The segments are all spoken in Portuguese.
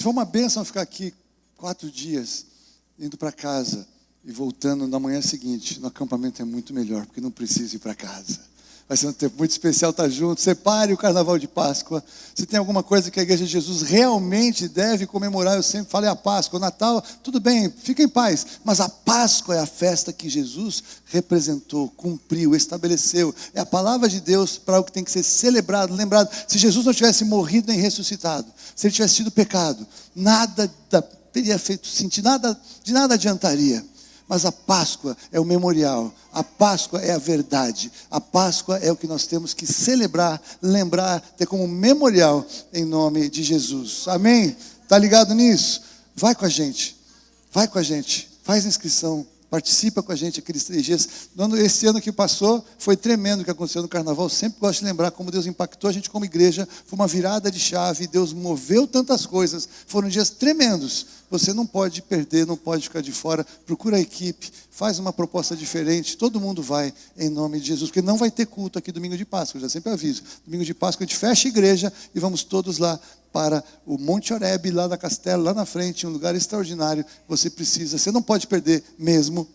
foi uma bênção ficar aqui 4 dias, indo para casa e voltando na manhã seguinte. No acampamento é muito melhor, porque não precisa ir para casa. Vai ser um tempo muito especial estar junto. Separe o carnaval de Páscoa. Se tem alguma coisa que a Igreja de Jesus realmente deve comemorar, eu sempre falo, é a Páscoa. O Natal, tudo bem, fica em paz. Mas a Páscoa é a festa que Jesus representou, cumpriu, estabeleceu. É a palavra de Deus para algo que tem que ser celebrado, lembrado. Se Jesus não tivesse morrido nem ressuscitado, se ele tivesse tido pecado, nada teria feito sentido, de nada adiantaria. Mas a Páscoa é o memorial, a Páscoa é a verdade, a Páscoa é o que nós temos que celebrar, lembrar, ter como memorial em nome de Jesus. Amém? Está ligado nisso? Vai com a gente, faz a inscrição, participa com a gente aqueles 3 dias. Esse ano que passou, foi tremendo o que aconteceu no carnaval. Eu sempre gosto de lembrar como Deus impactou a gente como igreja. Foi uma virada de chave, Deus moveu tantas coisas. Foram dias tremendos. Você não pode perder, não pode ficar de fora. Procura a equipe, faz uma proposta diferente. Todo mundo vai em nome de Jesus. Porque não vai ter culto aqui domingo de Páscoa, eu já sempre aviso. Domingo de Páscoa a gente fecha a igreja e vamos todos lá para o Monte Horebe, lá da Castelo, lá na frente, um lugar extraordinário. Você não pode perder mesmo.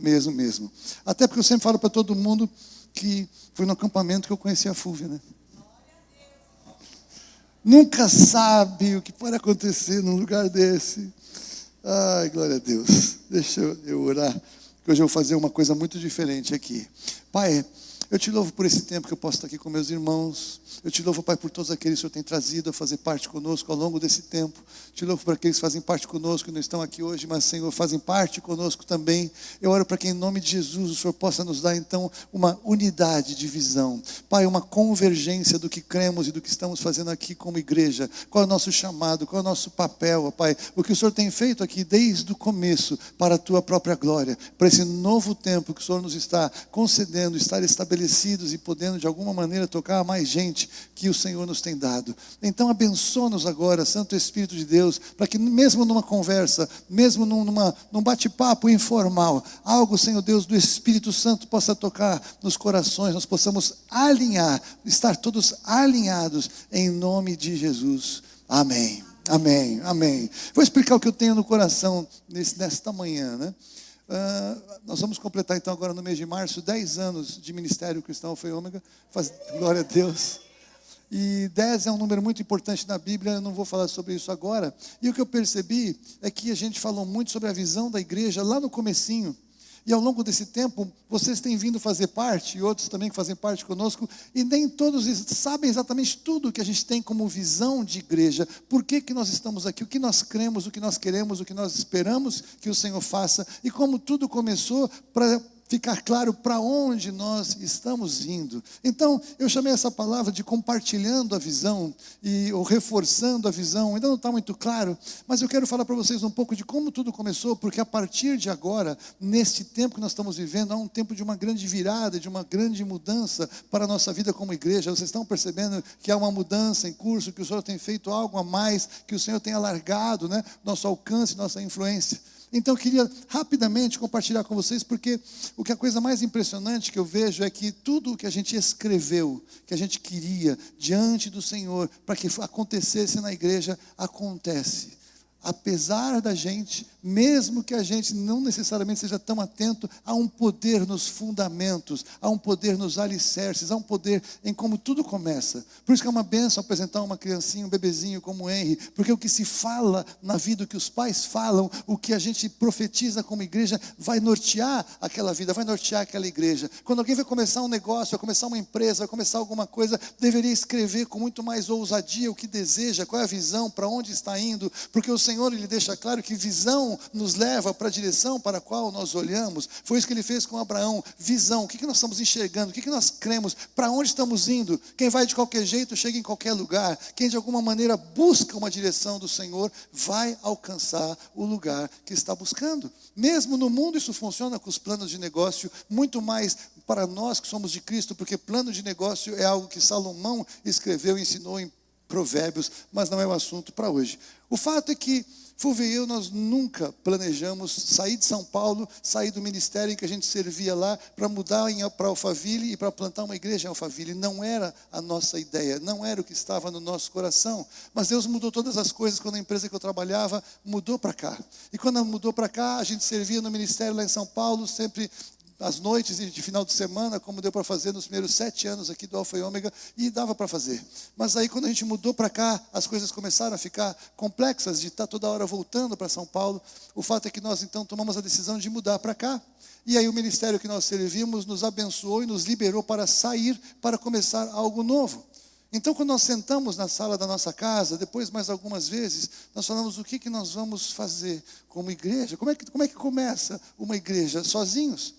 Até porque eu sempre falo para todo mundo que foi no acampamento que eu conheci a Fúvia, né? Nunca sabe o que pode acontecer num lugar desse. Ai, glória a Deus. Deixa eu orar, que hoje eu vou fazer uma coisa muito diferente aqui. Pai, eu te louvo por esse tempo que eu posso estar aqui com meus irmãos. Eu te louvo, Pai, por todos aqueles que o Senhor tem trazido a fazer parte conosco ao longo desse tempo. Te louvo por aqueles que fazem parte conosco, que não estão aqui hoje, mas, Senhor, fazem parte conosco também. Eu oro para que, em nome de Jesus, o Senhor possa nos dar, então, uma unidade de visão. Pai, uma convergência do que cremos e do que estamos fazendo aqui como igreja. Qual é o nosso chamado, qual é o nosso papel, ó Pai. O que o Senhor tem feito aqui desde o começo para a Tua própria glória. Para esse novo tempo que o Senhor nos está concedendo, estar estabelecidos e podendo, de alguma maneira, tocar a mais gente que o Senhor nos tem dado. Então abençoa-nos agora, Santo Espírito de Deus, para que mesmo numa conversa, mesmo num bate-papo informal, algo, Senhor Deus, do Espírito Santo possa tocar nos corações, nós possamos alinhar, estar todos alinhados em nome de Jesus. Amém. Vou explicar o que eu tenho no coração nesta manhã, né? Nós vamos completar então agora no mês de março 10 anos de Ministério Cristão Alfa e Ômega. Glória a Deus. E 10 é um número muito importante na Bíblia, eu não vou falar sobre isso agora. E o que eu percebi é que a gente falou muito sobre a visão da igreja lá no comecinho. E ao longo desse tempo, vocês têm vindo fazer parte, e outros também que fazem parte conosco, e nem todos sabem exatamente tudo o que a gente tem como visão de igreja. Por que nós estamos aqui, o que nós cremos, o que nós queremos, o que nós esperamos que o Senhor faça, e como tudo começou para ficar claro para onde nós estamos indo. Então, eu chamei essa palavra de compartilhando a visão, ou reforçando a visão. Ainda não está muito claro, mas eu quero falar para vocês um pouco de como tudo começou, porque a partir de agora, neste tempo que nós estamos vivendo, há um tempo de uma grande virada, de uma grande mudança para a nossa vida como igreja. Vocês estão percebendo que há uma mudança em curso, que o Senhor tem feito algo a mais, que o Senhor tem alargado, né, nosso alcance, nossa influência. Então eu queria rapidamente compartilhar com vocês, porque a coisa mais impressionante que eu vejo é que tudo o que a gente escreveu, que a gente queria diante do Senhor, para que acontecesse na igreja, acontece. Apesar da gente, mesmo que a gente não necessariamente seja tão atento, há um poder nos fundamentos, há um poder nos alicerces, há um poder em como tudo começa. Por isso que é uma bênção apresentar uma criancinha, um bebezinho como o Henry, porque o que se fala na vida, o que os pais falam, o que a gente profetiza como igreja, vai nortear aquela vida, vai nortear aquela igreja. Quando alguém vai começar um negócio, vai começar uma empresa, vai começar alguma coisa, deveria escrever com muito mais ousadia o que deseja, qual é a visão, para onde está indo, porque o Senhor, Ele deixa claro que visão nos leva para a direção para a qual nós olhamos. Foi isso que Ele fez com Abraão, visão, o que nós estamos enxergando, o que nós cremos, para onde estamos indo. Quem vai de qualquer jeito chega em qualquer lugar, quem de alguma maneira busca uma direção do Senhor, vai alcançar o lugar que está buscando. Mesmo no mundo isso funciona com os planos de negócio, muito mais para nós que somos de Cristo, porque plano de negócio é algo que Salomão escreveu e ensinou em Provérbios, mas não é o assunto para hoje. O fato é que Fulvio e eu, nós nunca planejamos sair de São Paulo, sair do ministério em que a gente servia lá, para mudar para Alphaville e para plantar uma igreja em Alphaville. Não era a nossa ideia, não era o que estava no nosso coração. Mas Deus mudou todas as coisas quando a empresa que eu trabalhava mudou para cá. E quando mudou para cá, a gente servia no ministério lá em São Paulo, sempre às noites e de final de semana, como deu para fazer nos primeiros 7 anos aqui do Alfa e Ômega, e dava para fazer. Mas aí quando a gente mudou para cá, as coisas começaram a ficar complexas, de estar toda hora voltando para São Paulo. O fato é que nós então tomamos a decisão de mudar para cá, e aí o ministério que nós servíamos nos abençoou e nos liberou para sair, para começar algo novo. Então, quando nós sentamos na sala da nossa casa, depois mais algumas vezes, nós falamos o que nós vamos fazer como igreja. Como é que começa uma igreja? Sozinhos.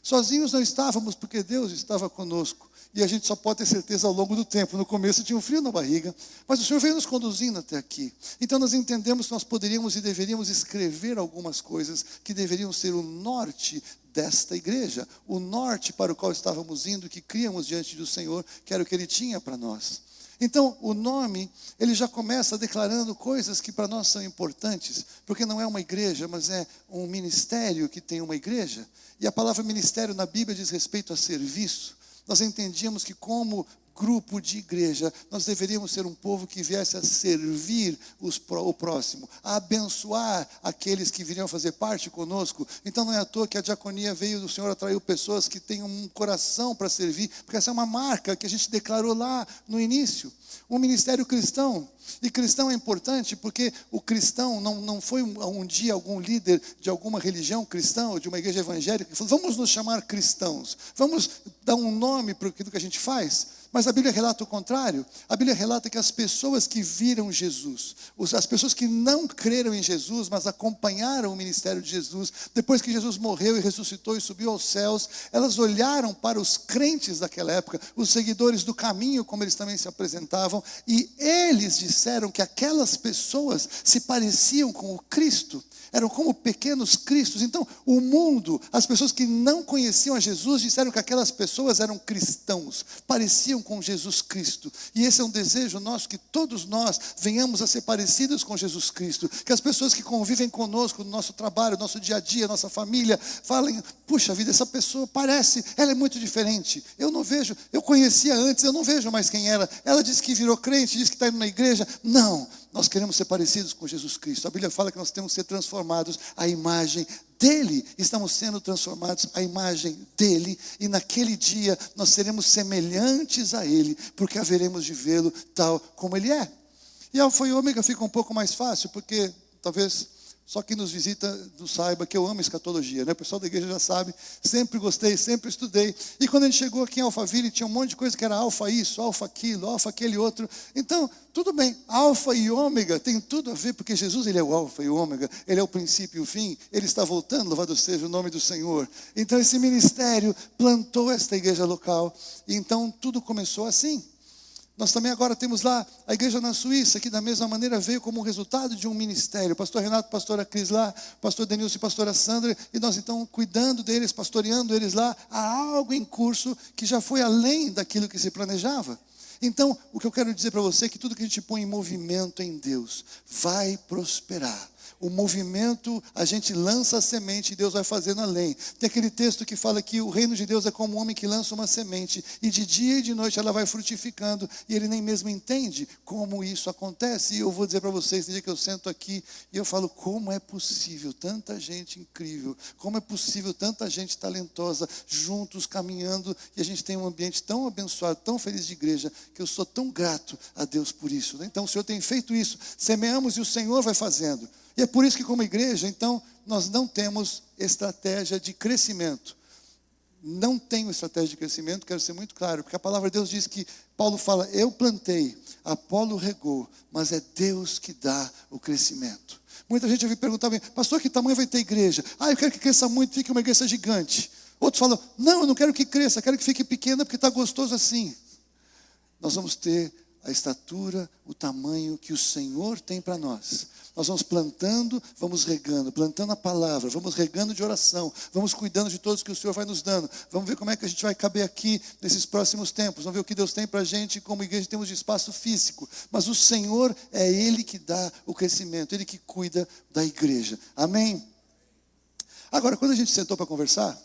Sozinhos não estávamos, porque Deus estava conosco. E a gente só pode ter certeza ao longo do tempo. No começo tinha um frio na barriga, mas o Senhor veio nos conduzindo até aqui. Então nós entendemos que nós poderíamos e deveríamos escrever algumas coisas que deveriam ser o norte desta igreja, o norte para o qual estávamos indo, que criamos diante do Senhor, que era o que Ele tinha para nós. Então, o nome, ele já começa declarando coisas que para nós são importantes, porque não é uma igreja, mas é um ministério que tem uma igreja. E a palavra ministério na Bíblia diz respeito a serviço. Nós entendíamos que como grupo de igreja, nós deveríamos ser um povo que viesse a servir o próximo, a abençoar aqueles que viriam fazer parte conosco. Então não é à toa que a diaconia veio do Senhor, atraiu pessoas que têm um coração para servir, porque essa é uma marca que a gente declarou lá no início. Um ministério cristão. E cristão é importante porque o cristão não foi um dia algum líder de alguma religião cristã ou de uma igreja evangélica que falou, vamos nos chamar cristãos, vamos dar um nome para aquilo que a gente faz. Mas a Bíblia relata o contrário. A Bíblia relata que as pessoas que viram Jesus, as pessoas que não creram em Jesus, mas acompanharam o ministério de Jesus, depois que Jesus morreu e ressuscitou e subiu aos céus, elas olharam para os crentes daquela época, os seguidores do caminho, como eles também se apresentavam, e eles disseram que aquelas pessoas se pareciam com o Cristo, eram como pequenos cristos. Então o mundo, as pessoas que não conheciam a Jesus, disseram que aquelas pessoas eram cristãos, pareciam com Jesus Cristo. E esse é um desejo nosso, que todos nós venhamos a ser parecidos com Jesus Cristo, que as pessoas que convivem conosco no nosso trabalho, no nosso dia a dia, nossa família, falem, puxa vida, essa pessoa parece, ela é muito diferente, eu não vejo, eu conhecia antes, eu não vejo mais quem era, ela disse que virou crente, disse que está indo na igreja. Não, nós queremos ser parecidos com Jesus Cristo. A Bíblia fala que nós temos que ser transformados à imagem dele, estamos sendo transformados à imagem dele, e naquele dia nós seremos semelhantes a ele, porque haveremos de vê-lo tal como ele é. E Alfa e Ômega fica um pouco mais fácil, porque talvez só quem nos visita não saiba que eu amo escatologia, né? O pessoal da igreja já sabe, sempre gostei, sempre estudei. E quando a gente chegou aqui em Alphaville, tinha um monte de coisa que era alfa isso, alfa aquilo, alfa aquele outro. Então, tudo bem, alfa e ômega tem tudo a ver, porque Jesus, ele é o alfa e o ômega, ele é o princípio e o fim, ele está voltando, louvado seja o nome do Senhor. Então esse ministério plantou esta igreja local, e então tudo começou assim. Nós também agora temos lá a igreja na Suíça, que da mesma maneira veio como resultado de um ministério. Pastor Renato, pastora Cris lá, pastor Denilson e pastora Sandra, e nós então cuidando deles, pastoreando eles lá. Há algo em curso que já foi além daquilo que se planejava. Então, o que eu quero dizer para você é que tudo que a gente põe em movimento em Deus vai prosperar. O movimento, a gente lança a semente e Deus vai fazendo além. Tem aquele texto que fala que o reino de Deus é como um homem que lança uma semente, e de dia e de noite ela vai frutificando, e ele nem mesmo entende como isso acontece. E eu vou dizer para vocês, no dia que eu sento aqui, e eu falo, como é possível tanta gente incrível, como é possível tanta gente talentosa, juntos, caminhando, e a gente tem um ambiente tão abençoado, tão feliz de igreja, que eu sou tão grato a Deus por isso, né? Então o Senhor tem feito isso, semeamos e o Senhor vai fazendo. E é por isso que como igreja, então, nós não temos estratégia de crescimento. Não tenho estratégia de crescimento, quero ser muito claro, porque a palavra de Deus diz que, Paulo fala, eu plantei, Apolo regou, mas é Deus que dá o crescimento. Muita gente vai perguntar, pastor, que tamanho vai ter a igreja? Eu quero que cresça muito, fique uma igreja gigante. Outros falam, não, eu não quero que cresça, quero que fique pequena, porque está gostoso assim. Nós vamos ter a estatura, o tamanho que o Senhor tem para nós. Nós vamos plantando, vamos regando, plantando a palavra, vamos regando de oração, vamos cuidando de todos que o Senhor vai nos dando. Vamos ver como é que a gente vai caber aqui nesses próximos tempos. Vamos ver o que Deus tem para a gente como igreja, temos de espaço físico. Mas o Senhor é Ele que dá o crescimento, Ele que cuida da igreja. Amém? Agora, quando a gente sentou para conversar,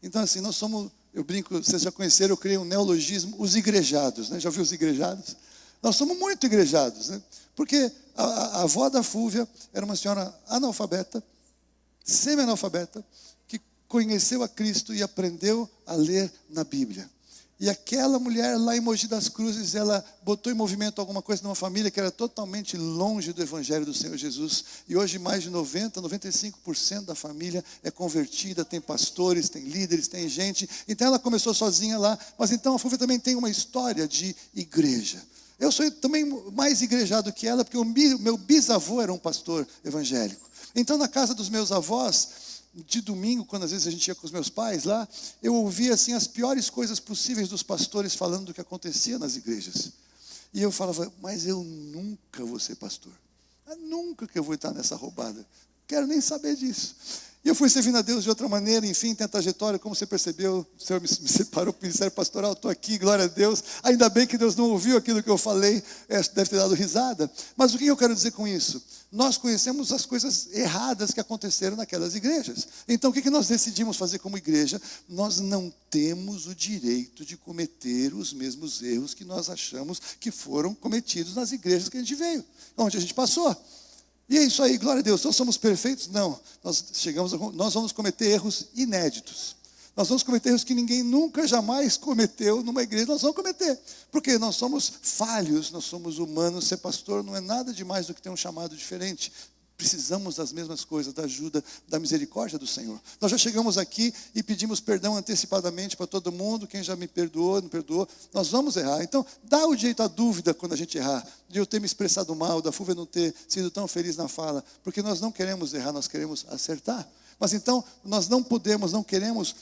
então assim, nós somos, eu brinco, vocês já conheceram, eu criei um neologismo, os igrejados, né? Já ouviu os igrejados? Nós somos muito igrejados, né? Porque a avó da Fúvia era uma senhora analfabeta, semi-analfabeta, que conheceu a Cristo e aprendeu a ler na Bíblia. E aquela mulher lá em Mogi das Cruzes, ela botou em movimento alguma coisa numa família que era totalmente longe do Evangelho do Senhor Jesus. E hoje mais de 95% da família é convertida, tem pastores, tem líderes, tem gente. Então ela começou sozinha lá, mas então a Fúvia também tem uma história de igreja. Eu sou também mais igrejado que ela, porque o meu bisavô era um pastor evangélico. Então na casa dos meus avós, de domingo, quando às vezes a gente ia com os meus pais lá, eu ouvia assim as piores coisas possíveis dos pastores falando do que acontecia nas igrejas. E eu falava, mas eu nunca vou ser pastor. Nunca que eu vou estar nessa roubada. Quero nem saber disso. E eu fui servindo a Deus de outra maneira, enfim, tem a trajetória, como você percebeu, o Senhor me separou para o ministério pastoral, estou aqui, glória a Deus. Ainda bem que Deus não ouviu aquilo que eu falei, deve ter dado risada. Mas o que eu quero dizer com isso? Nós conhecemos as coisas erradas que aconteceram naquelas igrejas. Então o que nós decidimos fazer como igreja? Nós não temos o direito de cometer os mesmos erros que nós achamos que foram cometidos nas igrejas que a gente veio, onde a gente passou. E é isso aí, glória a Deus. Nós somos perfeitos? Não. Nós vamos cometer erros inéditos. Nós vamos cometer erros que ninguém nunca, jamais cometeu numa igreja. Nós vamos cometer. Porque nós somos falhos, nós somos humanos. Ser pastor não é nada demais do que ter um chamado diferente. Precisamos das mesmas coisas, da ajuda, da misericórdia do Senhor. Nós já chegamos aqui e pedimos perdão antecipadamente para todo mundo. Quem já me perdoou, não perdoou, nós vamos errar. Então, dá o direito à dúvida quando a gente errar. De eu ter me expressado mal, da Fúvia não ter sido tão feliz na fala. Porque nós não queremos errar, nós queremos acertar. Mas então, nós não podemos, não queremos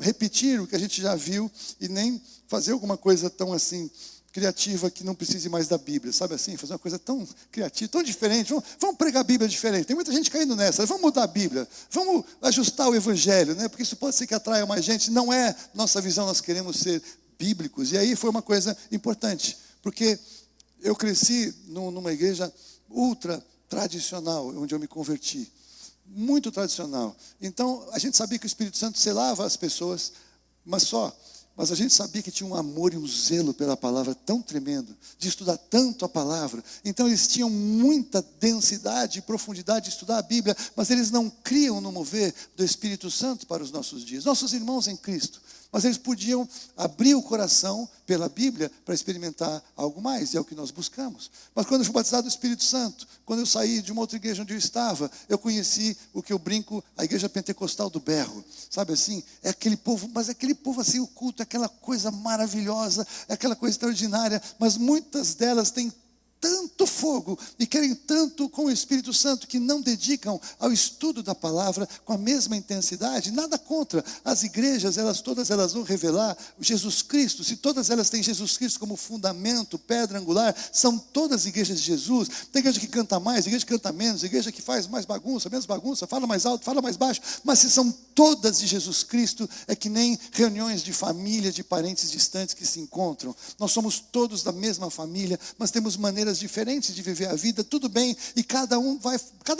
repetir o que a gente já viu e nem fazer alguma coisa tão assim criativa que não precise mais da Bíblia, sabe assim? Fazer uma coisa tão criativa, tão diferente. Vamos pregar a Bíblia diferente. Tem muita gente caindo nessa. Vamos mudar a Bíblia. Vamos ajustar o Evangelho, né? Porque isso pode ser que atraia mais gente. Não é nossa visão, nós queremos ser bíblicos. E aí foi uma coisa importante, porque eu cresci numa igreja ultra tradicional, onde eu me converti. Muito tradicional. Então, a gente sabia que o Espírito Santo selava as pessoas, mas a gente sabia que tinha um amor e um zelo pela palavra tão tremendo, de estudar tanto a palavra. Então eles tinham muita densidade e profundidade de estudar a Bíblia, mas eles não criam no mover do Espírito Santo para os nossos dias. Nossos irmãos em Cristo. Mas eles podiam abrir o coração pela Bíblia para experimentar algo mais, e é o que nós buscamos. Mas quando eu fui batizado do Espírito Santo, quando eu saí de uma outra igreja onde eu estava, eu conheci o que eu brinco, a igreja pentecostal do berro. Sabe assim? É aquele povo, mas é aquele povo assim, o culto, é aquela coisa maravilhosa, é aquela coisa extraordinária, mas muitas delas têm tanto fogo e querem tanto com o Espírito Santo que não dedicam ao estudo da palavra com a mesma intensidade. Nada contra. As igrejas, todas elas vão revelar Jesus Cristo. Se todas elas têm Jesus Cristo como fundamento, pedra angular, são todas igrejas de Jesus. Tem igreja que canta mais, igreja que canta menos, igreja que faz mais bagunça, menos bagunça, fala mais alto, fala mais baixo, mas se são todas de Jesus Cristo, é que nem reuniões de família, de parentes distantes que se encontram. Nós somos todos da mesma família, mas temos maneiras diferentes de viver a vida, tudo bem, e cada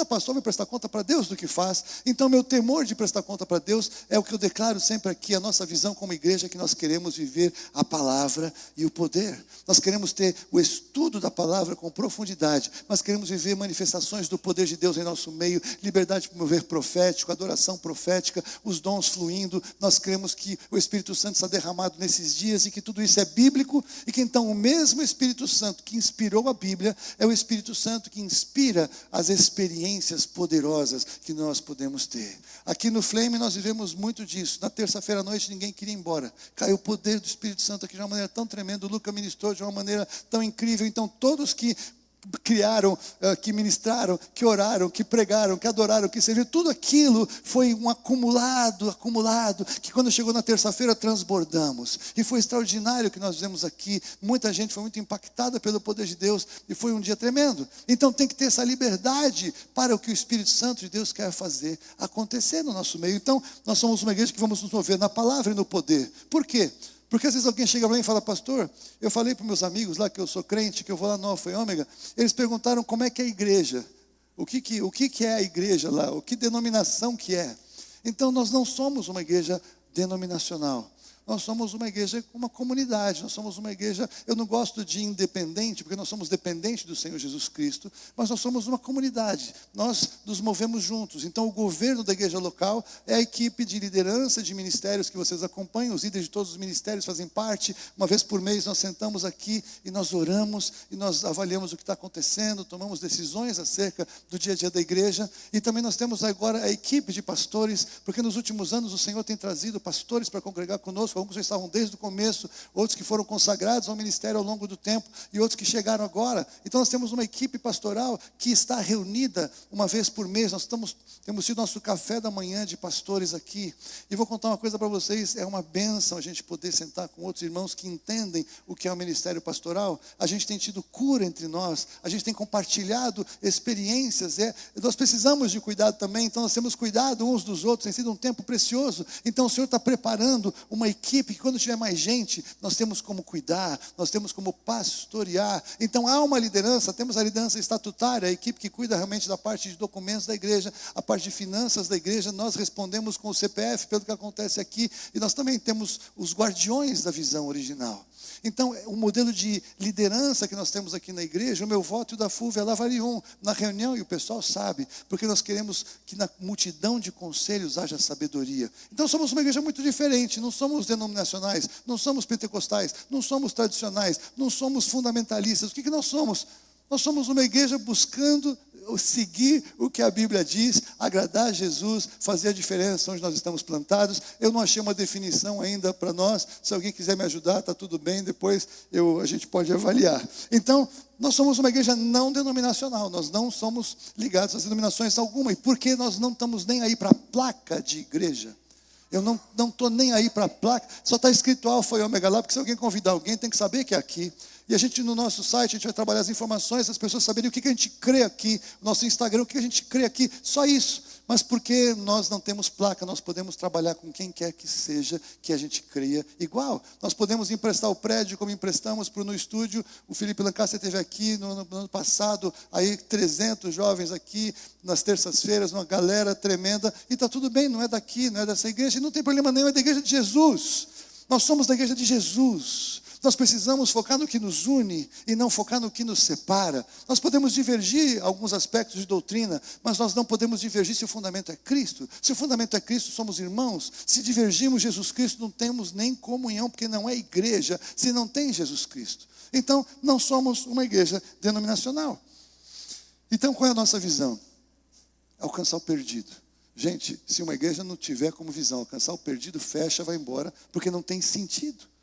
pastor vai prestar conta para Deus do que faz. Então meu temor de prestar conta para Deus é o que eu declaro sempre aqui, a nossa visão como igreja, é que nós queremos viver a palavra e o poder. Nós queremos ter o estudo da palavra com profundidade, mas queremos viver manifestações do poder de Deus em nosso meio, liberdade de mover profético, adoração profética, os dons fluindo. Nós cremos que o Espírito Santo está derramado nesses dias e que tudo isso é bíblico, e que então o mesmo Espírito Santo que inspirou a Bíblia é o Espírito Santo que inspira as experiências poderosas que nós podemos ter. Aqui no Flame nós vivemos muito disso. Na terça-feira à noite ninguém queria ir embora. Caiu o poder do Espírito Santo aqui de uma maneira tão tremenda. O Luca ministrou de uma maneira tão incrível. Então todos que criaram, que ministraram, que oraram, que pregaram, que adoraram, que serviram. Tudo aquilo foi um acumulado, que quando chegou na terça-feira transbordamos. E foi extraordinário o que nós fizemos aqui. Muita gente foi muito impactada pelo poder de Deus e foi um dia tremendo. Então tem que ter essa liberdade para o que o Espírito Santo de Deus quer fazer acontecer no nosso meio. Então nós somos uma igreja que vamos nos mover na palavra e no poder. Por quê? Porque às vezes alguém chega para mim e fala: pastor, eu falei para meus amigos lá que eu sou crente, que eu vou lá no Alfa e Ômega. Eles perguntaram como é que é a igreja, o que é a igreja lá, o que denominação que é. Então nós não somos uma igreja denominacional. Nós somos uma igreja, uma comunidade, nós somos uma igreja, eu não gosto de independente, porque nós somos dependentes do Senhor Jesus Cristo, mas nós somos uma comunidade, nós nos movemos juntos. Então o governo da igreja local é a equipe de liderança de ministérios que vocês acompanham, os líderes de todos os ministérios fazem parte. Uma vez por mês nós sentamos aqui e nós oramos, e nós avaliamos o que está acontecendo, tomamos decisões acerca do dia a dia da igreja. E também nós temos agora a equipe de pastores, porque nos últimos anos o Senhor tem trazido pastores para congregar conosco. Alguns já estavam desde o começo, outros que foram consagrados ao ministério ao longo do tempo, e outros que chegaram agora. Então nós temos uma equipe pastoral que está reunida uma vez por mês. Nós temos tido nosso café da manhã de pastores aqui. E vou contar uma coisa para vocês: é uma bênção a gente poder sentar com outros irmãos que entendem o que é o ministério pastoral. A gente tem tido cura entre nós, a gente tem compartilhado experiências. Nós precisamos de cuidado também, então nós temos cuidado uns dos outros. Tem sido um tempo precioso. Então o Senhor está preparando uma equipe que quando tiver mais gente, nós temos como cuidar, nós temos como pastorear. Então há uma liderança, temos a liderança estatutária, a equipe que cuida realmente da parte de documentos da igreja, a parte de finanças da igreja. Nós respondemos com o CPF pelo que acontece aqui, e nós também temos os guardiões da visão original. Então, o modelo de liderança que nós temos aqui na igreja, o meu voto e o da Fúvia é Lavarion, na reunião, e o pessoal sabe, porque nós queremos que na multidão de conselhos haja sabedoria. Então somos uma igreja muito diferente, não somos denominacionais, não somos pentecostais, não somos tradicionais, não somos fundamentalistas. O que nós somos? Nós somos uma igreja buscando seguir o que a Bíblia diz, agradar a Jesus, fazer a diferença onde nós estamos plantados. Eu não achei uma definição ainda para nós. Se alguém quiser me ajudar, está tudo bem, depois a gente pode avaliar. Então, nós somos uma igreja não denominacional, nós não somos ligados às denominações alguma. E por que nós não estamos nem aí para a placa de igreja? Eu não estou nem aí para a placa, só está escrito Alfa e Ômega lá, porque se alguém convidar alguém, tem que saber que é aqui. E a gente, no nosso site, a gente vai trabalhar as informações, as pessoas saberem o que a gente crê aqui, no nosso Instagram, o que a gente crê aqui, só isso. Mas porque nós não temos placa, nós podemos trabalhar com quem quer que seja, que a gente creia igual. Nós podemos emprestar o prédio, como emprestamos para no estúdio. O Felipe Lancaster esteve aqui no ano passado, aí 300 jovens aqui, nas terças-feiras, uma galera tremenda. E está tudo bem, não é daqui, não é dessa igreja, e não tem problema nenhum, é da igreja de Jesus. Nós somos da igreja de Jesus. Nós precisamos focar no que nos une e não focar no que nos separa. Nós podemos divergir alguns aspectos de doutrina, mas nós não podemos divergir se o fundamento é Cristo. Se o fundamento é Cristo, somos irmãos. Se divergirmos Jesus Cristo, não temos nem comunhão, porque não é igreja se não tem Jesus Cristo. Então, não somos uma igreja denominacional. Então, qual é a nossa visão? Alcançar o perdido. Gente, se uma igreja não tiver como visão alcançar o perdido, fecha, vai embora, porque não tem sentido.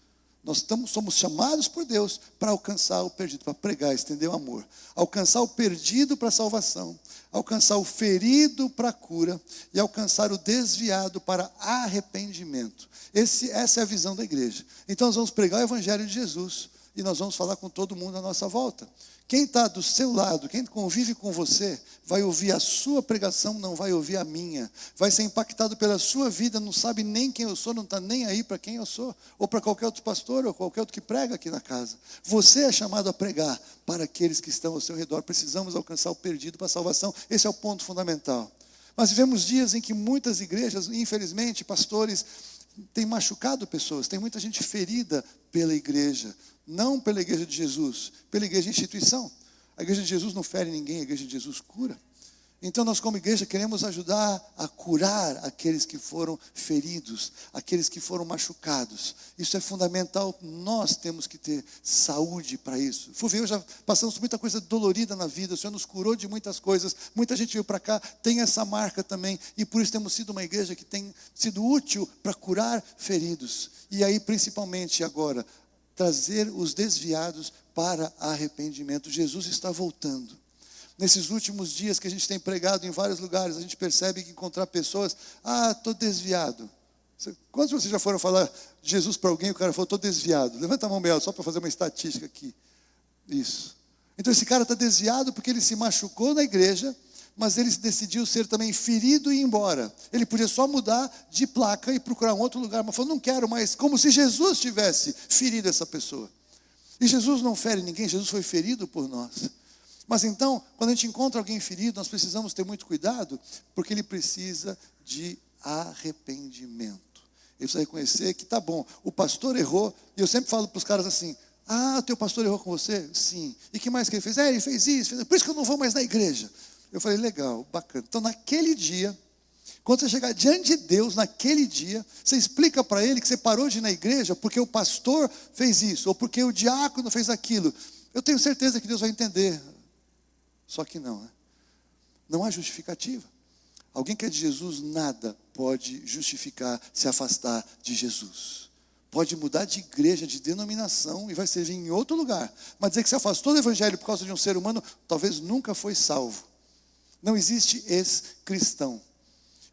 Nós somos chamados por Deus para alcançar o perdido, para pregar, estender o amor. Alcançar o perdido para a salvação, alcançar o ferido para a cura e alcançar o desviado para arrependimento. Essa é a visão da igreja. Então nós vamos pregar o evangelho de Jesus e nós vamos falar com todo mundo à nossa volta. Quem está do seu lado, quem convive com você, vai ouvir a sua pregação, não vai ouvir a minha. Vai ser impactado pela sua vida, não sabe nem quem eu sou, não está nem aí para quem eu sou. Ou para qualquer outro pastor, ou qualquer outro que prega aqui na casa. Você é chamado a pregar para aqueles que estão ao seu redor. Precisamos alcançar o perdido para a salvação. Esse é o ponto fundamental. Mas vivemos dias em que muitas igrejas, infelizmente, pastores, têm machucado pessoas. Tem muita gente ferida pela igreja. Não pela igreja de Jesus, pela igreja de instituição. A igreja de Jesus não fere ninguém, a igreja de Jesus cura. Então nós como igreja queremos ajudar a curar aqueles que foram feridos, aqueles que foram machucados. Isso é fundamental, nós temos que ter saúde para isso. Fúvia, eu já passamos muita coisa dolorida na vida, o Senhor nos curou de muitas coisas, muita gente veio para cá, tem essa marca também, e por isso temos sido uma igreja que tem sido útil para curar feridos. E aí principalmente agora, trazer os desviados para arrependimento. Jesus está voltando. Nesses últimos dias que a gente tem pregado em vários lugares, a gente percebe que encontrar pessoas, estou desviado. Quantos de vocês já foram falar de Jesus para alguém e o cara falou, estou desviado? Levanta a mão bem alta, só para fazer uma estatística aqui. Isso. Então esse cara está desviado porque ele se machucou na igreja, mas ele decidiu ser também ferido e ir embora. Ele podia só mudar de placa e procurar um outro lugar, mas falou, não quero mais, como se Jesus tivesse ferido essa pessoa. E Jesus não fere ninguém, Jesus foi ferido por nós. Mas então, quando a gente encontra alguém ferido, nós precisamos ter muito cuidado, porque ele precisa de arrependimento. Ele precisa reconhecer que tá bom, o pastor errou, e eu sempre falo para os caras assim, teu pastor errou com você? Sim. E o que mais que ele fez? Ele fez isso, por isso que eu não vou mais na igreja. Eu falei, legal, bacana. Então naquele dia, quando você chegar diante de Deus, naquele dia, você explica para ele que você parou de ir na igreja porque o pastor fez isso, ou porque o diácono fez aquilo. Eu tenho certeza que Deus vai entender. Só que não, né? Não há justificativa. Alguém que é de Jesus, nada pode justificar se afastar de Jesus. Pode mudar de igreja, de denominação e vai servir em outro lugar. Mas dizer que se afastou do evangelho por causa de um ser humano, talvez nunca foi salvo. Não existe ex-cristão.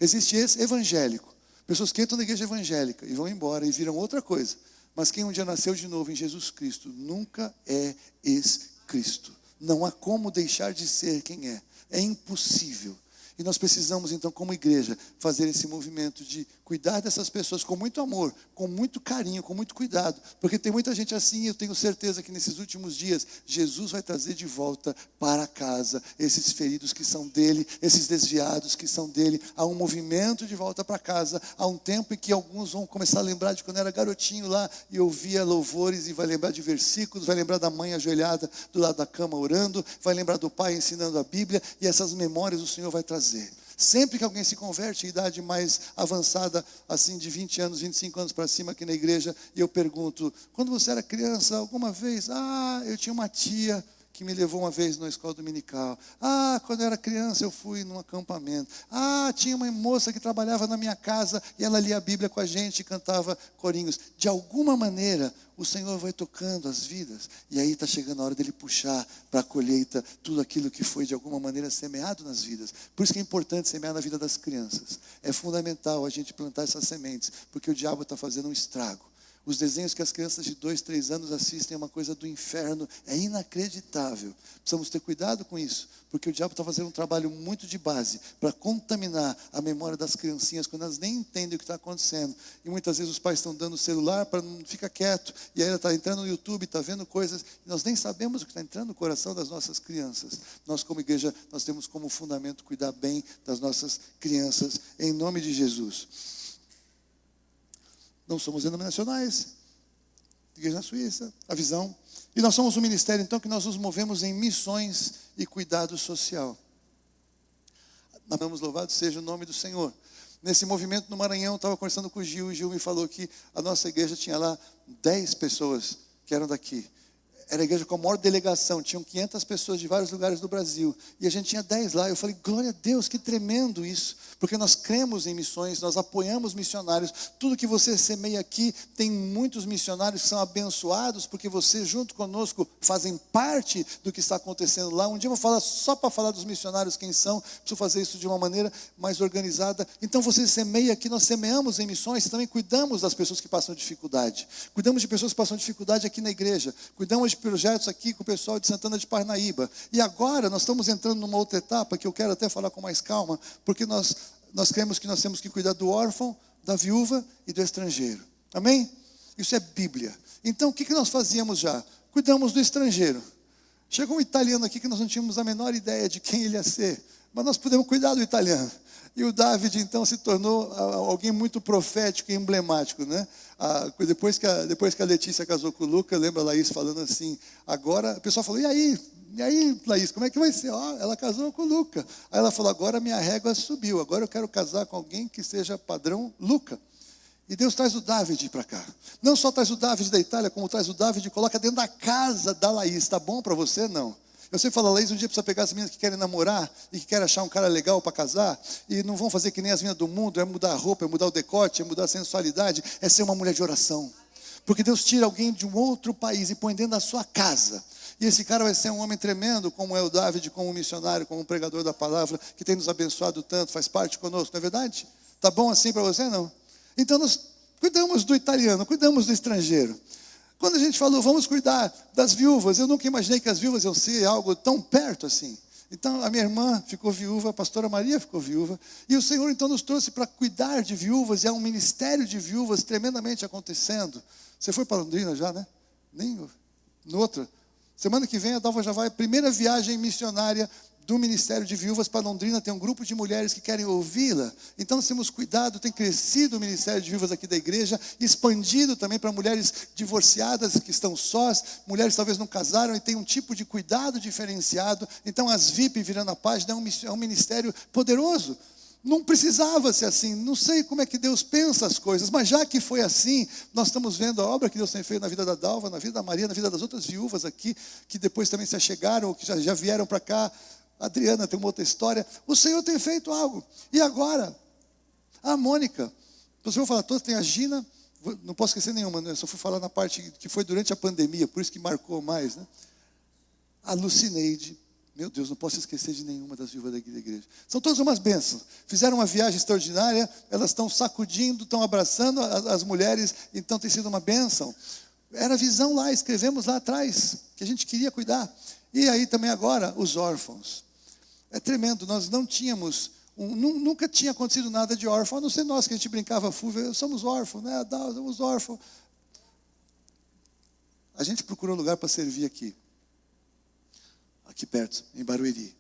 Existe ex-evangélico. Pessoas que entram na igreja evangélica e vão embora e viram outra coisa. Mas quem um dia nasceu de novo em Jesus Cristo, nunca é ex-Cristo. Não há como deixar de ser quem é. É impossível. E nós precisamos então, como igreja, fazer esse movimento de cuidar dessas pessoas com muito amor, com muito carinho, com muito cuidado. Porque tem muita gente assim, e eu tenho certeza que nesses últimos dias, Jesus vai trazer de volta para casa esses feridos que são dele, esses desviados que são dele. Há um movimento de volta para casa. Há um tempo em que alguns vão começar a lembrar de quando era garotinho lá e ouvia louvores e vai lembrar de versículos, vai lembrar da mãe ajoelhada do lado da cama orando, vai lembrar do pai ensinando a Bíblia, e essas memórias o Senhor vai trazer. Sempre que alguém se converte em idade mais avançada, assim de 20 anos, 25 anos para cima aqui na igreja, e eu pergunto, quando você era criança, alguma vez, eu tinha uma tia que me levou uma vez na escola dominical. Quando eu era criança eu fui num acampamento. Tinha uma moça que trabalhava na minha casa e ela lia a Bíblia com a gente e cantava corinhos. De alguma maneira, o Senhor vai tocando as vidas. E aí está chegando a hora dele puxar para a colheita tudo aquilo que foi de alguma maneira semeado nas vidas. Por isso que é importante semear na vida das crianças. É fundamental a gente plantar essas sementes, porque o diabo está fazendo um estrago. Os desenhos que as crianças de 2, 3 anos assistem é uma coisa do inferno, é inacreditável. Precisamos ter cuidado com isso, porque o diabo está fazendo um trabalho muito de base para contaminar a memória das criancinhas quando elas nem entendem o que está acontecendo. E muitas vezes os pais estão dando o celular para não ficar quieto, e aí ela está entrando no YouTube, está vendo coisas, e nós nem sabemos o que está entrando no coração das nossas crianças. Nós como igreja, nós temos como fundamento cuidar bem das nossas crianças, em nome de Jesus. Não somos denominacionais, igreja na Suíça, a visão. E nós somos um ministério, então, que nós nos movemos em missões e cuidado social. Amamos, louvado seja o nome do Senhor. Nesse movimento no Maranhão, eu estava conversando com o Gil me falou que a nossa igreja tinha lá 10 pessoas que eram daqui. Era a igreja com a maior delegação, tinham 500 pessoas de vários lugares do Brasil, e a gente tinha 10 lá. Eu falei, glória a Deus, que tremendo isso, porque nós cremos em missões, nós apoiamos missionários. Tudo que você semeia aqui, tem muitos missionários que são abençoados, porque você junto conosco fazem parte do que está acontecendo lá. Um dia eu vou falar só para falar dos missionários quem são, preciso fazer isso de uma maneira mais organizada. Então você semeia aqui, nós semeamos em missões, e também cuidamos das pessoas que passam dificuldade, cuidamos de pessoas que passam dificuldade aqui na igreja, cuidamos de projetos aqui com o pessoal de Santana de Parnaíba. E agora nós estamos entrando numa outra etapa que eu quero até falar com mais calma, porque nós cremos que nós temos que cuidar do órfão, da viúva e do estrangeiro. Amém? Isso é Bíblia. Então o que nós fazíamos já? Cuidamos do estrangeiro. Chegou um italiano aqui que nós não tínhamos a menor ideia de quem ele ia ser, mas nós pudemos cuidar do italiano. E o David, então, se tornou alguém muito profético e emblemático, né? Depois que a Letícia casou com o Luca, lembra a Laís falando assim, agora, o pessoal falou, e aí, Laís, como é que vai ser? Ela casou com o Luca. Aí ela falou, agora minha régua subiu, agora eu quero casar com alguém que seja padrão Luca. E Deus traz o David para cá. Não só traz o David da Itália, como traz o David e coloca dentro da casa da Laís. Está bom para você? Não. Eu sempre falo, Laís, um dia precisa pegar as meninas que querem namorar e que querem achar um cara legal para casar, e não vão fazer que nem as meninas do mundo, é mudar a roupa, é mudar o decote, é mudar a sensualidade, é ser uma mulher de oração. Porque Deus tira alguém de um outro país e põe dentro da sua casa. E esse cara vai ser um homem tremendo, como é o David, como um missionário, como um pregador da palavra, que tem nos abençoado tanto, faz parte conosco, não é verdade? Tá bom assim para você, não? Então nós cuidamos do italiano, cuidamos do estrangeiro. Quando a gente falou, vamos cuidar das viúvas, eu nunca imaginei que as viúvas iam ser algo tão perto assim. Então a minha irmã ficou viúva, a pastora Maria ficou viúva, e o Senhor então nos trouxe para cuidar de viúvas, e há um ministério de viúvas tremendamente acontecendo. Você foi para Londrina já, né? Nem no outro. Semana que vem a Dalva já vai, primeira viagem missionária do Ministério de Viúvas para Londrina, tem um grupo de mulheres que querem ouvi-la. Então nós temos cuidado, tem crescido o Ministério de Viúvas aqui da igreja, expandido também para mulheres divorciadas que estão sós, mulheres talvez não casaram e tem um tipo de cuidado diferenciado. Então as VIP virando a página é um ministério poderoso. Não precisava ser assim, não sei como é que Deus pensa as coisas, mas já que foi assim, nós estamos vendo a obra que Deus tem feito na vida da Dalva, na vida da Maria, na vida das outras viúvas aqui, que depois também se achegaram, ou que já vieram para cá. A Adriana tem uma outra história. O Senhor tem feito algo. E agora, a Mônica, se eu vou falar todas, tem a Gina, não posso esquecer nenhuma, né? Eu só fui falar na parte que foi durante a pandemia, por isso que marcou mais, né? A Lucineide. Meu Deus, não posso esquecer de nenhuma das viúvas da igreja. São todas umas bênçãos. Fizeram uma viagem extraordinária, elas estão sacudindo, estão abraçando as mulheres, então tem sido uma bênção. Era a visão lá, escrevemos lá atrás, que a gente queria cuidar. E aí também agora, os órfãos. É tremendo, nós não tínhamos, nunca tinha acontecido nada de órfão, a não ser nós que a gente brincava, somos órfãos, né? Somos órfãos. A gente procurou lugar para servir aqui perto, em Barueri.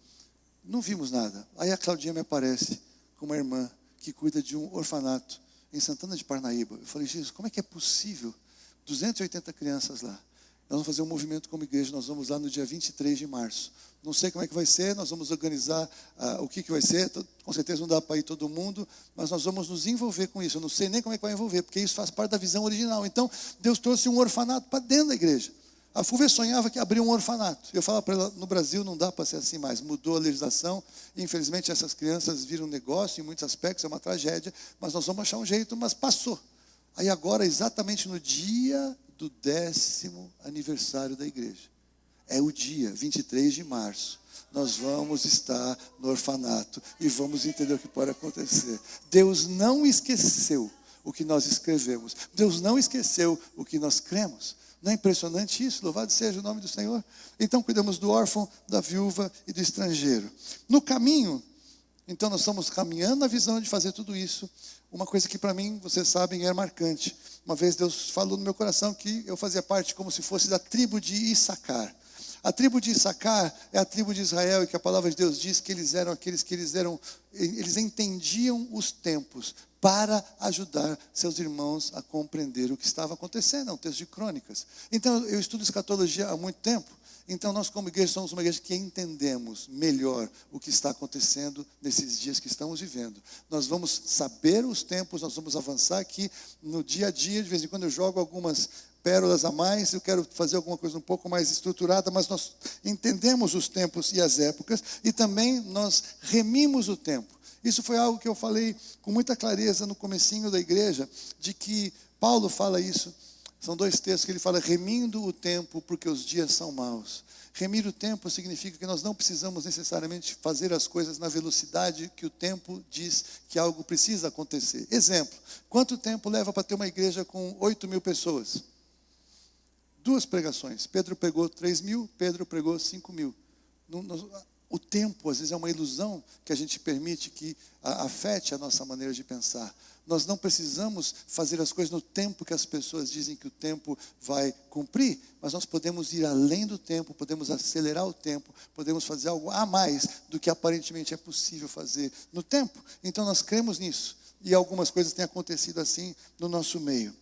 Não vimos nada. Aí a Claudinha me aparece com uma irmã que cuida de um orfanato em Santana de Parnaíba. Eu falei, Jesus, como é que é possível? 280 crianças lá. Nós vamos fazer um movimento como igreja, nós vamos lá no dia 23 de março. Não sei como é que vai ser, nós vamos organizar o que vai ser, com certeza não dá para ir todo mundo, mas nós vamos nos envolver com isso. Eu não sei nem como é que vai envolver, porque isso faz parte da visão original. Então, Deus trouxe um orfanato para dentro da igreja. A Fúvia sonhava que abria um orfanato. Eu falava para ela, no Brasil não dá para ser assim mais. Mudou a legislação, e infelizmente essas crianças viram um negócio, em muitos aspectos é uma tragédia, mas nós vamos achar um jeito, mas passou. Aí agora, exatamente no dia do 10º aniversário da igreja, é o dia 23 de março, nós vamos estar no orfanato e vamos entender o que pode acontecer. Deus não esqueceu o que nós escrevemos. Deus não esqueceu o que nós cremos. Não é impressionante isso? Louvado seja o nome do Senhor. Então cuidamos do órfão, da viúva e do estrangeiro. No caminho, então nós estamos caminhando na visão de fazer tudo isso. Uma coisa que para mim, vocês sabem, é marcante. Uma vez Deus falou no meu coração que eu fazia parte como se fosse da tribo de Issacar. A tribo de Issacar é a tribo de Israel, e que a palavra de Deus diz que eles eram aqueles que eles entendiam os tempos para ajudar seus irmãos a compreender o que estava acontecendo. É um texto de Crônicas. Então, eu estudo escatologia há muito tempo. Então, nós como igreja somos uma igreja que entendemos melhor o que está acontecendo nesses dias que estamos vivendo. Nós vamos saber os tempos, nós vamos avançar aqui no dia a dia. De vez em quando eu jogo algumas pérolas a mais, eu quero fazer alguma coisa um pouco mais estruturada, mas nós entendemos os tempos e as épocas, e também nós remimos o tempo. Isso foi algo que eu falei com muita clareza no comecinho da igreja, de que Paulo fala isso. São dois textos que ele fala, remindo o tempo, porque os dias são maus. Remir o tempo significa que nós não precisamos necessariamente fazer as coisas na velocidade que o tempo diz que algo precisa acontecer. Exemplo, quanto tempo leva para ter uma igreja com 8.000 pessoas? 2 pregações. Pedro pregou 3.000, Pedro pregou 5.000. O tempo, às vezes, é uma ilusão que a gente permite que afete a nossa maneira de pensar. Nós não precisamos fazer as coisas no tempo que as pessoas dizem que o tempo vai cumprir, mas nós podemos ir além do tempo, podemos acelerar o tempo, podemos fazer algo a mais do que aparentemente é possível fazer no tempo. Então nós cremos nisso, e algumas coisas têm acontecido assim no nosso meio.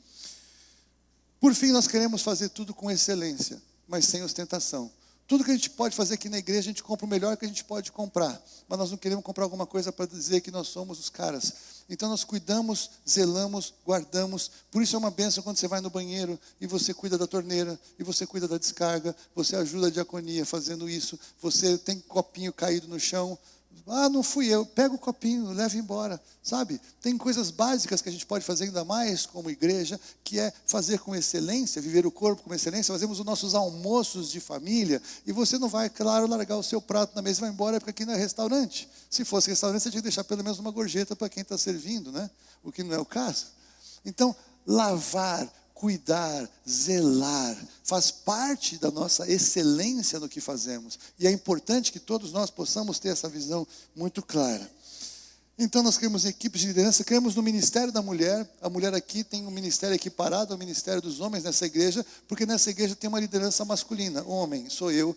Por fim, nós queremos fazer tudo com excelência, mas sem ostentação. Tudo que a gente pode fazer aqui na igreja, a gente compra o melhor que a gente pode comprar. Mas nós não queremos comprar alguma coisa para dizer que nós somos os caras. Então nós cuidamos, zelamos, guardamos. Por isso é uma bênção quando você vai no banheiro e você cuida da torneira, e você cuida da descarga, você ajuda a diaconia fazendo isso, você tem copinho caído no chão. Ah, não fui eu. Pega o copinho, leva embora, sabe? Tem coisas básicas que a gente pode fazer ainda mais como igreja, que é fazer com excelência, viver o corpo com excelência. Fazemos os nossos almoços de família e você não vai, claro, largar o seu prato na mesa e vai embora porque aqui não é restaurante. Se fosse restaurante, você tinha que deixar pelo menos uma gorjeta para quem está servindo, né? O que não é o caso. Então, lavar, cuidar, zelar, faz parte da nossa excelência no que fazemos. E é importante que todos nós possamos ter essa visão muito clara. Então nós criamos equipes de liderança, criamos no Ministério da Mulher. A mulher aqui tem um ministério equiparado ao Ministério dos Homens nessa igreja, porque nessa igreja tem uma liderança masculina. Homem, sou eu,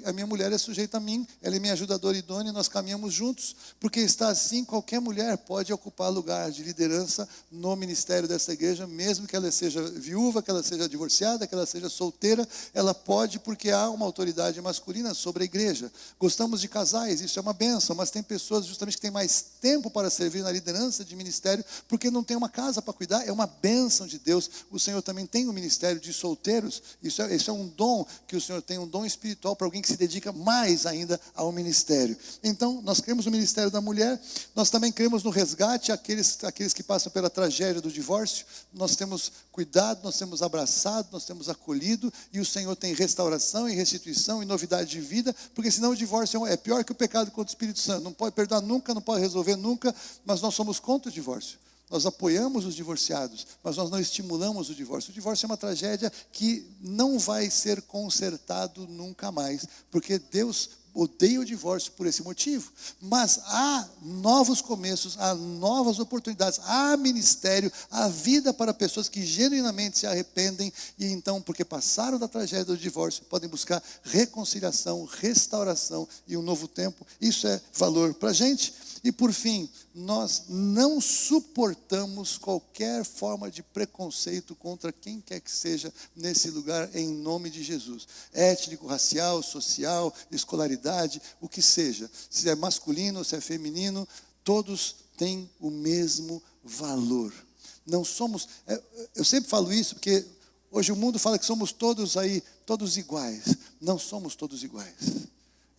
a minha mulher é sujeita a mim, ela é minha ajudadora idônea, nós caminhamos juntos, porque está assim, qualquer mulher pode ocupar lugar de liderança no ministério dessa igreja, mesmo que ela seja viúva, que ela seja divorciada, que ela seja solteira, ela pode, porque há uma autoridade masculina sobre a igreja. Gostamos de casais, isso é uma bênção, mas tem pessoas justamente que têm mais tempo para servir na liderança de ministério, porque não tem uma casa para cuidar. É uma bênção de Deus. O Senhor também tem um ministério de solteiros. Isso é um dom que o Senhor tem, um dom espiritual para alguém que se dedica mais ainda ao ministério. Então, nós cremos no ministério da mulher, nós também cremos no resgate aqueles que passam pela tragédia do divórcio. Nós temos cuidado, nós temos abraçado, nós temos acolhido, e o Senhor tem restauração e restituição e novidade de vida, porque senão o divórcio é pior que o pecado contra o Espírito Santo. Não pode perdoar nunca, não pode resolver nunca, mas nós somos contra o divórcio. Nós apoiamos os divorciados, mas nós não estimulamos o divórcio. O divórcio é uma tragédia que não vai ser consertado nunca mais, porque Deus odeia o divórcio por esse motivo. Mas há novos começos, há novas oportunidades, há ministério, há vida para pessoas que genuinamente se arrependem e então, porque passaram da tragédia do divórcio, podem buscar reconciliação, restauração e um novo tempo. Isso é valor para a gente. E por fim, nós não suportamos qualquer forma de preconceito contra quem quer que seja nesse lugar, em nome de Jesus. Étnico, racial, social, escolaridade, o que seja. Se é masculino, se é feminino, todos têm o mesmo valor. Não somos, eu sempre falo isso porque hoje o mundo fala que somos todos iguais. Não somos todos iguais.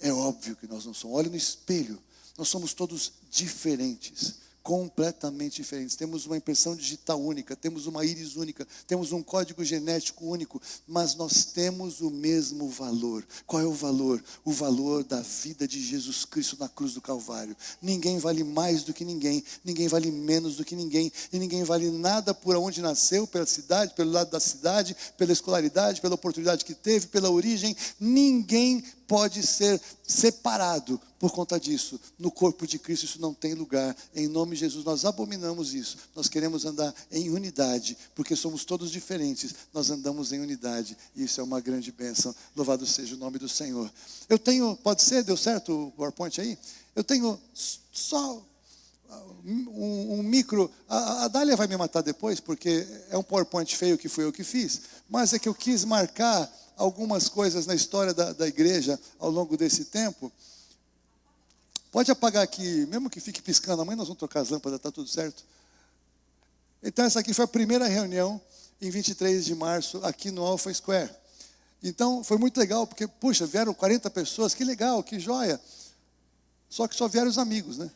É óbvio que nós não somos. Olha no espelho. Nós somos todos diferentes, completamente diferentes. Temos uma impressão digital única, temos uma íris única, temos um código genético único, mas nós temos o mesmo valor. Qual é o valor? O valor da vida de Jesus Cristo na cruz do Calvário. Ninguém vale mais do que ninguém, ninguém vale menos do que ninguém, e ninguém vale nada por onde nasceu, pela cidade, pelo lado da cidade, pela escolaridade, pela oportunidade que teve, pela origem. Ninguém pode ser separado por conta disso. No corpo de Cristo isso não tem lugar. Em nome de Jesus nós abominamos isso. Nós queremos andar em unidade, porque somos todos diferentes. Nós andamos em unidade e isso é uma grande bênção. Louvado seja o nome do Senhor. Eu tenho, pode ser, deu certo o PowerPoint aí? Eu tenho só um micro, a Dália vai me matar depois, porque é um PowerPoint feio que fui eu que fiz, mas é que eu quis marcar algumas coisas na história da igreja ao longo desse tempo. Pode apagar aqui, mesmo que fique piscando, amanhã nós vamos trocar as lâmpadas, está tudo certo? Então essa aqui foi a primeira reunião, em 23 de março, aqui no Alpha Square. Então foi muito legal, porque, puxa, vieram 40 pessoas, que legal, que joia. Só que só vieram os amigos, né?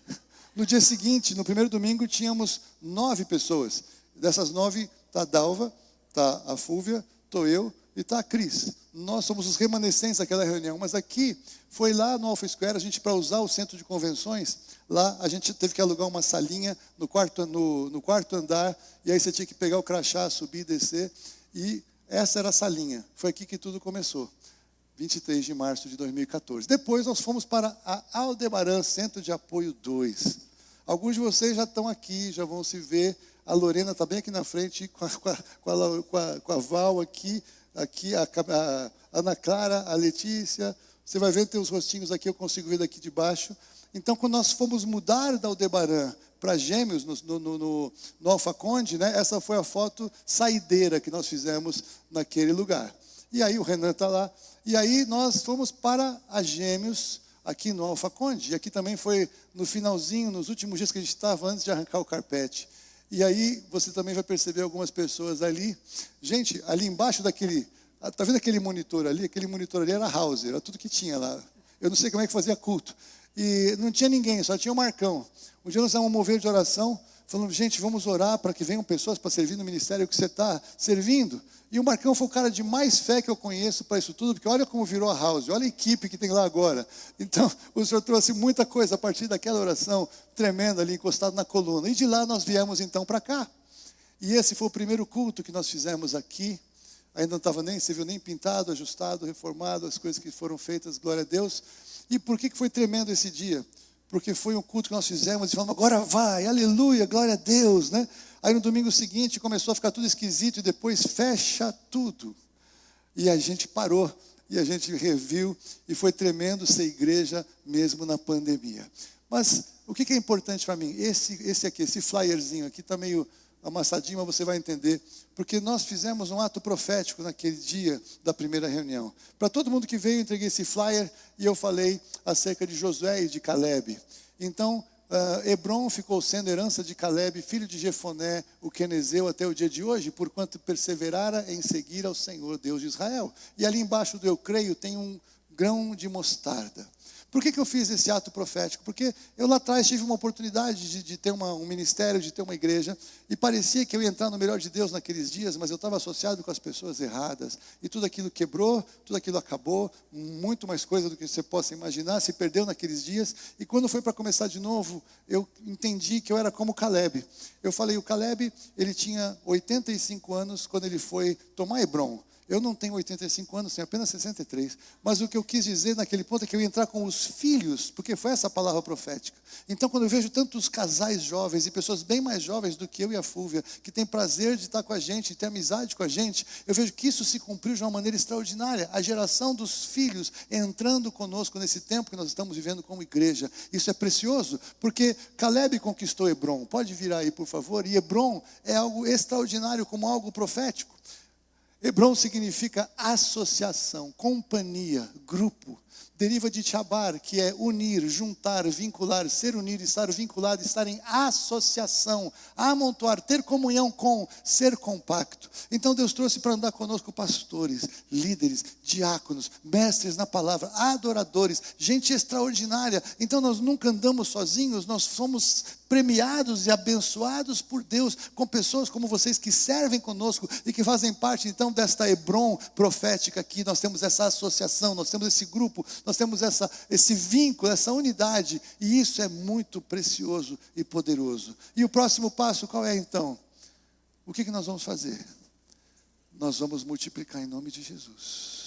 No dia seguinte, no primeiro domingo, tínhamos 9 pessoas. Dessas 9, está a Dalva, está a Fúvia, estou eu e está a Cris. Nós somos os remanescentes daquela reunião. Mas aqui, foi lá no Alpha Square, a gente, para usar o centro de convenções, lá a gente teve que alugar uma salinha no quarto andar, e aí você tinha que pegar o crachá, subir e descer, e essa era a salinha. Foi aqui que tudo começou. 23 de março de 2014. Depois nós fomos para a Aldebaran, Centro de Apoio 2. Alguns de vocês já estão aqui, já vão se ver. A Lorena está bem aqui na frente, com a Val aqui a Ana Clara, a Letícia. Você vai ver, tem os rostinhos aqui, eu consigo ver daqui de baixo. Então, quando nós fomos mudar da Aldebaran para Gêmeos, no Alfa Conde, né, essa foi a foto saideira que nós fizemos naquele lugar. E aí o Renan está lá. E aí nós fomos para a Gêmeos, aqui no Alfa Conde. E aqui também foi no finalzinho, nos últimos dias que a gente estava, antes de arrancar o carpete. E aí você também vai perceber algumas pessoas ali. Gente, ali embaixo daquele... Está vendo aquele monitor ali? Aquele monitor ali era house, era tudo que tinha lá. Eu não sei como é que fazia culto. e não tinha ninguém, só tinha o Marcão. Um dia nós estávamos mover de oração, falando, gente, vamos orar para que venham pessoas para servir no ministério que você está servindo. E o Marcão foi o cara de mais fé que eu conheço para isso tudo, porque olha como virou a house, olha a equipe que tem lá agora. Então, o Senhor trouxe muita coisa a partir daquela oração tremenda ali, encostado na coluna. E de lá nós viemos então para cá. E esse foi o primeiro culto que nós fizemos aqui. Ainda não estava nem civil, nem pintado, ajustado, reformado, as coisas que foram feitas, glória a Deus. E por que foi tremendo esse dia? Porque foi um culto que nós fizemos e falamos, agora vai, aleluia, glória a Deus, né? Aí no domingo seguinte começou a ficar tudo esquisito e depois fecha tudo. E a gente parou, e a gente reviu, e foi tremendo ser igreja mesmo na pandemia. Mas o que é importante para mim? Esse aqui, esse flyerzinho aqui está meio amassadinho, mas você vai entender, porque nós fizemos um ato profético naquele dia da primeira reunião. Para todo mundo que veio, eu entreguei esse flyer e eu falei acerca de Josué e de Calebe. Então, Hebron ficou sendo herança de Calebe, filho de Jefoné, o quenezeu, até o dia de hoje, porquanto perseverara em seguir ao Senhor, Deus de Israel. E ali embaixo do eu creio tem um grão de mostarda. Por que eu fiz esse ato profético? Porque eu lá atrás tive uma oportunidade de ter um ministério, de ter uma igreja, e parecia que eu ia entrar no melhor de Deus naqueles dias, mas eu estava associado com as pessoas erradas, e tudo aquilo quebrou, tudo aquilo acabou, muito mais coisa do que você possa imaginar, se perdeu naqueles dias, e quando foi para começar de novo, eu entendi que eu era como Calebe. Eu falei, o Calebe, ele tinha 85 anos quando ele foi tomar Hebron. Eu não tenho 85 anos, tenho apenas 63. Mas o que eu quis dizer naquele ponto é que eu ia entrar com os filhos, porque foi essa a palavra profética. Então, quando eu vejo tantos casais jovens e pessoas bem mais jovens do que eu e a Fúvia, que têm prazer de estar com a gente, de ter amizade com a gente, eu vejo que isso se cumpriu de uma maneira extraordinária. A geração dos filhos entrando conosco nesse tempo que nós estamos vivendo como igreja. Isso é precioso, porque Calebe conquistou Hebron. Pode virar aí, por favor. E Hebron é algo extraordinário, como algo profético. Hebron significa associação, companhia, grupo. Deriva de chabar, que é unir, juntar, vincular, ser unido, estar vinculado, estar em associação, amontoar, ter comunhão com, ser compacto. Então Deus trouxe para andar conosco pastores, líderes, diáconos, mestres na palavra, adoradores, gente extraordinária. Então nós nunca andamos sozinhos, nós somos premiados e abençoados por Deus, com pessoas como vocês que servem conosco e que fazem parte então desta Hebron profética aqui. Nós temos essa associação, nós temos esse grupo, nós temos esse vínculo, essa unidade, e isso é muito precioso e poderoso. E o próximo passo qual é então? O que nós vamos fazer? Nós vamos multiplicar em nome de Jesus.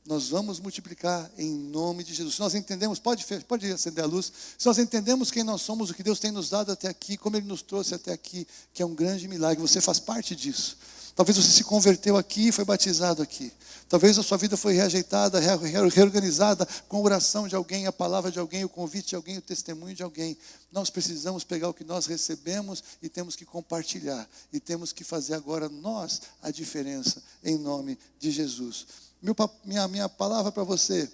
Nós vamos multiplicar em nome de Jesus. Se nós entendemos, pode acender a luz. Se nós entendemos quem nós somos, o que Deus tem nos dado até aqui, como Ele nos trouxe até aqui, que é um grande milagre, você faz parte disso. Talvez você se converteu aqui e foi batizado aqui. Talvez a sua vida foi reajeitada, reorganizada com a oração de alguém, a palavra de alguém, o convite de alguém, o testemunho de alguém. Nós precisamos pegar o que nós recebemos e temos que compartilhar. E temos que fazer agora nós a diferença em nome de Jesus. Minha palavra para você,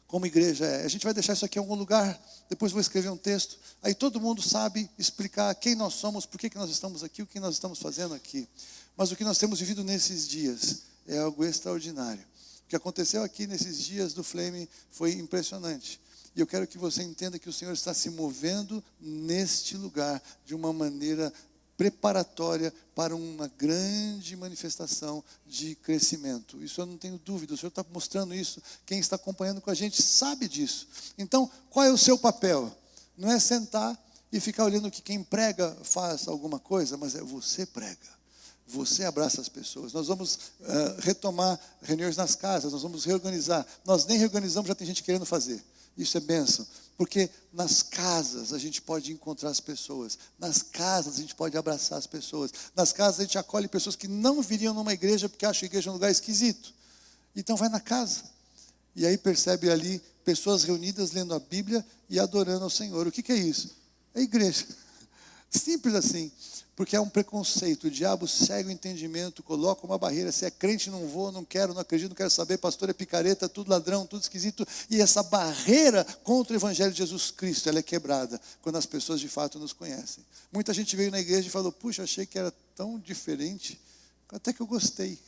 como igreja, a gente vai deixar isso aqui em algum lugar, depois vou escrever um texto, aí todo mundo sabe explicar quem nós somos, por que nós estamos aqui, o que nós estamos fazendo aqui. Mas o que nós temos vivido nesses dias é algo extraordinário. O que aconteceu aqui nesses dias do Flame foi impressionante. E eu quero que você entenda que o Senhor está se movendo neste lugar de uma maneira preparatória para uma grande manifestação de crescimento. Isso eu não tenho dúvida, o Senhor está mostrando isso. Quem está acompanhando com a gente sabe disso. Então, qual é o seu papel? Não é sentar e ficar olhando que quem prega faz alguma coisa, mas é você prega. Você abraça as pessoas. Nós vamos retomar reuniões nas casas, nós vamos reorganizar. Nós nem reorganizamos, já tem gente querendo fazer. Isso é bênção, porque nas casas a gente pode encontrar as pessoas, nas casas a gente pode abraçar as pessoas, nas casas a gente acolhe pessoas que não viriam numa igreja porque acham a igreja um lugar esquisito. Então vai na casa, e aí percebe ali pessoas reunidas lendo a Bíblia e adorando ao Senhor. O que é isso? É igreja, simples assim. Porque é um preconceito, o diabo cega o entendimento, coloca uma barreira, se é crente não vou, não quero, não acredito, não quero saber, pastor é picareta, tudo ladrão, tudo esquisito, e essa barreira contra o Evangelho de Jesus Cristo, ela é quebrada, quando as pessoas de fato nos conhecem. Muita gente veio na igreja e falou, puxa, achei que era tão diferente, até que eu gostei,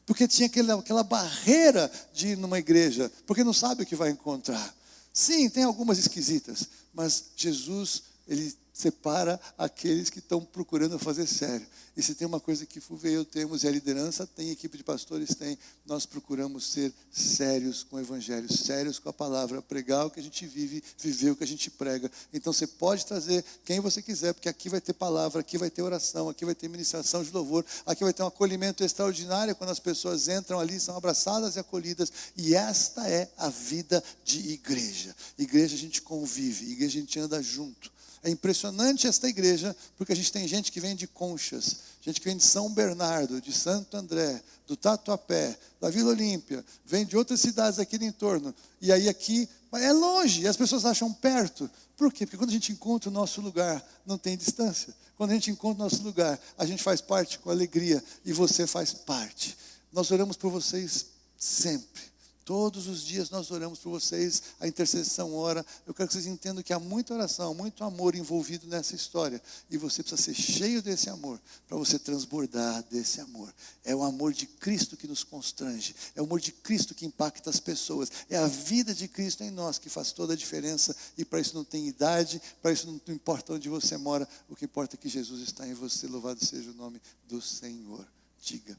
porque tinha aquela barreira de ir numa igreja, porque não sabe o que vai encontrar. Sim, tem algumas esquisitas, mas Jesus, Ele separa aqueles que estão procurando fazer sério. E se tem uma coisa que FUVE e eu temos, e a liderança tem, a equipe de pastores tem, nós procuramos ser sérios com o Evangelho, sérios com a palavra, pregar o que a gente vive, viver o que a gente prega. Então você pode trazer quem você quiser, porque aqui vai ter palavra, aqui vai ter oração, aqui vai ter ministração de louvor, aqui vai ter um acolhimento extraordinário quando as pessoas entram ali, são abraçadas e acolhidas. E esta é a vida de igreja. Igreja a gente convive, igreja a gente anda junto. É impressionante esta igreja, porque a gente tem gente que vem de Conchas, gente que vem de São Bernardo, de Santo André, do Tatuapé, da Vila Olímpia, vem de outras cidades aqui do entorno. E aí aqui é longe, e as pessoas acham perto. Por quê? Porque quando a gente encontra o nosso lugar, não tem distância. Quando a gente encontra o nosso lugar, a gente faz parte com alegria, e você faz parte. Nós oramos por vocês sempre. Todos os dias nós oramos por vocês, a intercessão ora. Eu quero que vocês entendam que há muita oração, muito amor envolvido nessa história. E você precisa ser cheio desse amor, para você transbordar desse amor. É o amor de Cristo que nos constrange. É o amor de Cristo que impacta as pessoas. É a vida de Cristo em nós que faz toda a diferença. E para isso não tem idade, para isso não importa onde você mora. O que importa é que Jesus está em você. Louvado seja o nome do Senhor. Diga.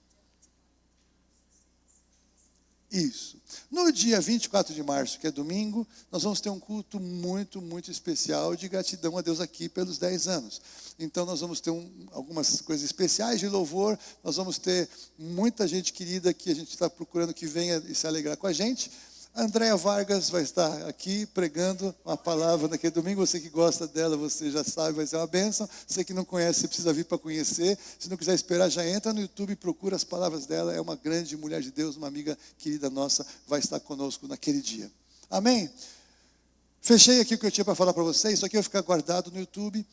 Isso. No dia 24 de março, que é domingo, nós vamos ter um culto muito, muito especial de gratidão a Deus aqui pelos 10 anos. Então nós vamos ter algumas coisas especiais de louvor, nós vamos ter muita gente querida que a gente está procurando que venha e se alegrar com a gente. A Andréa Vargas vai estar aqui pregando uma palavra naquele domingo. Você que gosta dela, você já sabe, vai ser uma bênção. Você que não conhece, você precisa vir para conhecer. Se não quiser esperar, já entra no YouTube e procura as palavras dela. É uma grande mulher de Deus, uma amiga querida nossa, vai estar conosco naquele dia. Amém? Fechei aqui o que eu tinha para falar para vocês. Isso aqui vai ficar guardado no YouTube.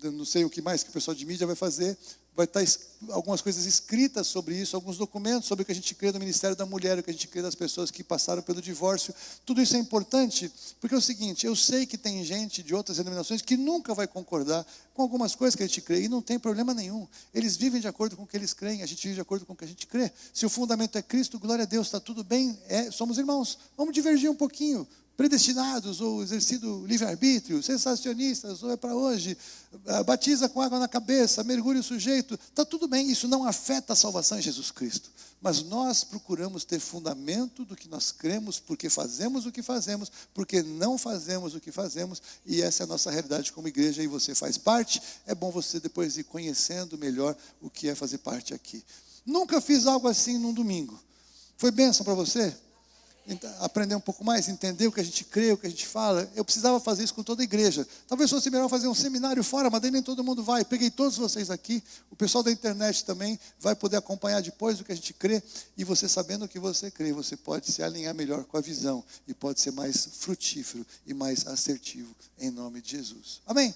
Eu não sei o que mais que o pessoal de mídia vai fazer. Vai estar algumas coisas escritas sobre isso, alguns documentos sobre o que a gente crê do Ministério da Mulher, o que a gente crê das pessoas que passaram pelo divórcio. Tudo isso é importante, porque é o seguinte, eu sei que tem gente de outras denominações que nunca vai concordar com algumas coisas que a gente crê, e não tem problema nenhum. Eles vivem de acordo com o que eles creem, a gente vive de acordo com o que a gente crê. Se o fundamento é Cristo, glória a Deus, está tudo bem, somos irmãos. Vamos divergir um pouquinho. Predestinados, ou exercido livre-arbítrio, sensacionistas, ou é para hoje, batiza com água na cabeça, mergulha o sujeito, está tudo bem, isso não afeta a salvação em Jesus Cristo, mas nós procuramos ter fundamento do que nós cremos, porque fazemos o que fazemos, porque não fazemos o que fazemos, e essa é a nossa realidade como igreja, e você faz parte. É bom você depois ir conhecendo melhor o que é fazer parte aqui. Nunca fiz algo assim num domingo. Foi bênção para você? Aprender um pouco mais, entender o que a gente crê, o que a gente fala. Eu precisava fazer isso com toda a igreja. Talvez fosse melhor fazer um seminário fora, mas daí nem todo mundo vai. Peguei todos vocês aqui, o pessoal da internet também vai poder acompanhar depois o que a gente crê. E você sabendo o que você crê, você pode se alinhar melhor com a visão e pode ser mais frutífero e mais assertivo em nome de Jesus. Amém?